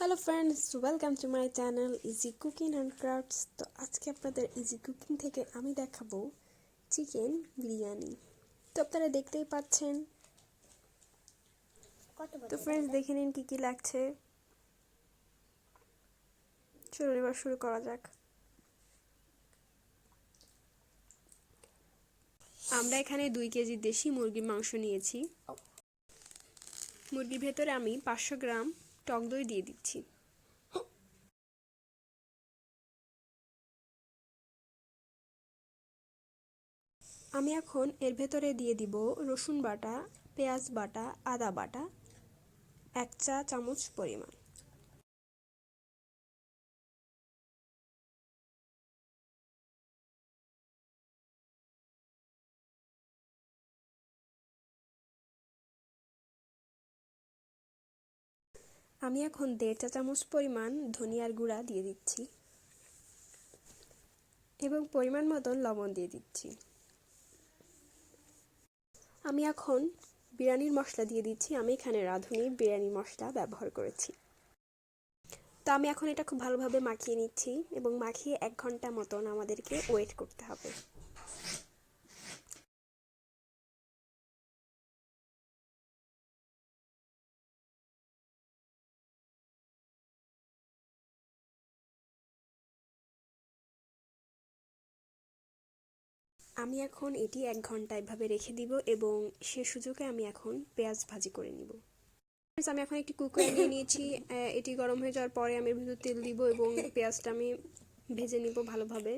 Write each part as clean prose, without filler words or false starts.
Hello friends, welcome to my channel easy cooking and crafts. তো আজকে আপনাদের easy cooking থেকে আমি দেখাবো চিকেন বিরিয়ানি। তো আপনারা দেখতেই পাচ্ছেন। তো ফ্রেন্ডস, দেখে নিন কী কী লাগছে। চলুন এবার শুরু করা যাক। আমরা এখানে 2 কেজি দেশি মুরগির মাংস নিয়েছি। মুরগির ভেতরে আমি 500 গ্রাম টক দই দিয়ে দিচ্ছি। আমি এখন এর ভেতরে দিয়ে দিব রসুন বাটা, পেঁয়াজ বাটা, আদা বাটা 1 চা চামচ পরিমাণ। আমি এখন 1.5 চা চামচ পরিমাণ ধনিয়ার গুঁড়া দিয়ে দিচ্ছি এবং পরিমাণ মতন লবণ দিয়ে দিচ্ছি। আমি এখন বিরিয়ানির মশলা দিয়ে দিচ্ছি। আমি এখানে রাঁধুনি বিরিয়ানি মশলা ব্যবহার করেছি। তো আমি এখন এটা খুব ভালোভাবে মাখিয়ে নিচ্ছি এবং মাখিয়ে 1 ঘন্টা মতন আমাদেরকে ওয়েট করতে হবে। আমি এখন এটি 1 ঘন্টা এভাবে রেখে দিব এবং সে সুযোগে আমি এখন পেঁয়াজ ভাজি করে নিব। আমি এখন একটি কুকার নিয়ে নিয়েছি। এটি গরম হয়ে যাওয়ার পরে আমি এর ভিতর তেল দিব এবং পেঁয়াজটা আমি ভেজে নিব ভালোভাবে।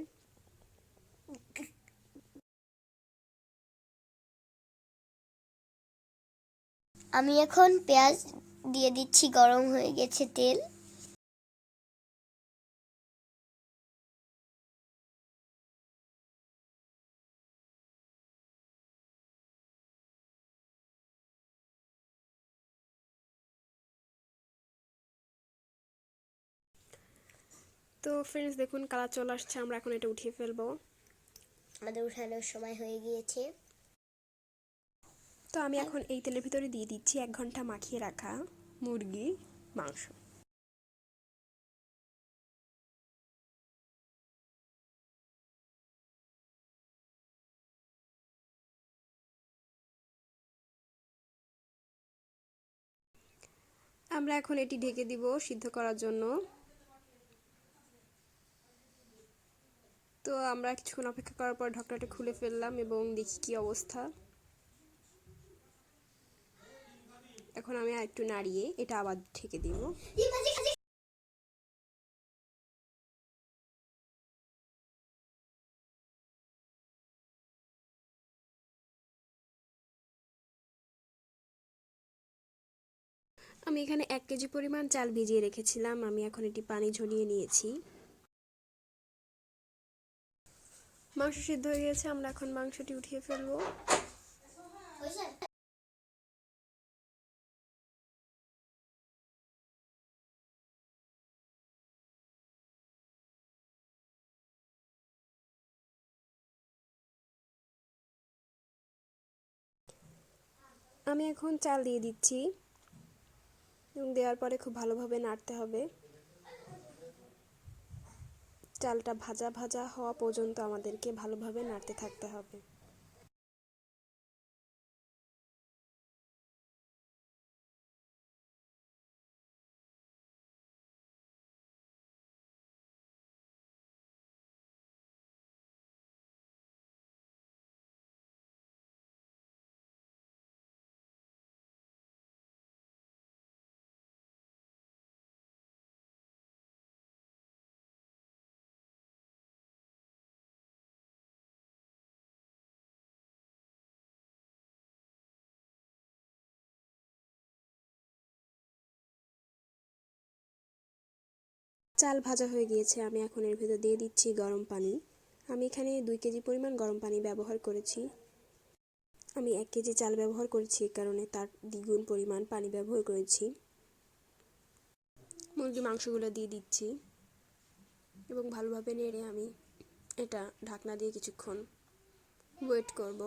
আমি এখন পেঁয়াজ দিয়ে দিচ্ছি, গরম হয়ে গেছে তেল। তো ফ্রেন্ডস, দেখুন কালার চলে আসছে। আমরা এখন এটা উঠিয়ে ফেলবো। আমাদের উঠানোর সময় হয়ে গিয়েছে। তো আমি এখন এই তেলের ভিতরে দিয়ে দিচ্ছি 1 ঘন্টা মাখিয়ে রাখা মুরগির মাংস। আমরা এখন এটি ঢেকে দিব সিদ্ধ করার জন্য। তো আমরা কিছুক্ষণ অপেক্ষা করার পর ঢাকনাটা খুলে ফেললাম এবং দেখি কি অবস্থা। এখন আমি আরেকটু নাড়িয়ে এটা আবার ঢেকে দিব। আমি এখানে 1 কেজি পরিমাণ চাল ভিজিয়ে রেখেছিলাম। আমি এখন এটি পানি ঝরিয়ে নিয়েছি। মাংস সিদ্ধ হয়ে গেছে। আমরা এখন মাংসটি উঠিয়ে ফেলবো। আমি এখন চাল দিয়ে দিচ্ছি এবং দেওয়ার পরে খুব ভালোভাবে নাড়তে হবে। চালটা ভাজা ভাজা হওয়া পর্যন্ত আমাদেরকে ভালোভাবে নাড়তে থাকতে হবে। চাল ভাজা হয়ে গিয়েছে। আমি এখন এর ভিতর দিয়ে দিচ্ছি গরম পানি। আমি এখানে 2 কেজি পরিমাণ গরম পানি ব্যবহার করেছি। আমি 1 কেজি চাল ব্যবহার করেছি, কারণে তার দ্বিগুণ পরিমাণ পানি ব্যবহার করেছি। মুরগির মাংসগুলো দিয়ে দিচ্ছি এবং ভালোভাবে নেড়ে আমি এটা ঢাকনা দিয়ে কিছুক্ষণ ওয়েট করব।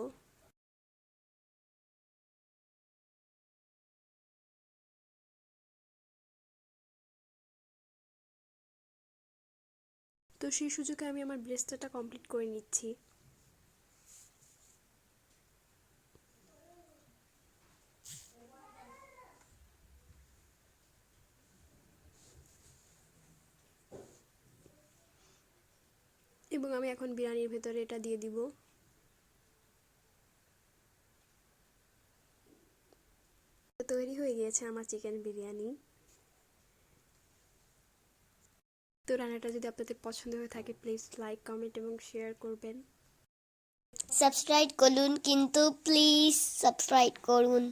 তো সেই সুযোগে আমি আমার ব্রেস্তাটা কমপ্লিট করে নিচ্ছি। এবং আমি এখন বিরিয়ানির ভেতরে এটা দিয়ে দিব। তৈরি হয়ে গিয়েছে আমার চিকেন বিরিয়ানি। তো রান্নাটা যদি আপনাদের পছন্দ হয়ে থাকে প্লিজ লাইক, কমেন্ট এবং শেয়ার করবেন। সাবস্ক্রাইব করুন, কিন্তু প্লিজ সাবস্ক্রাইব করুন।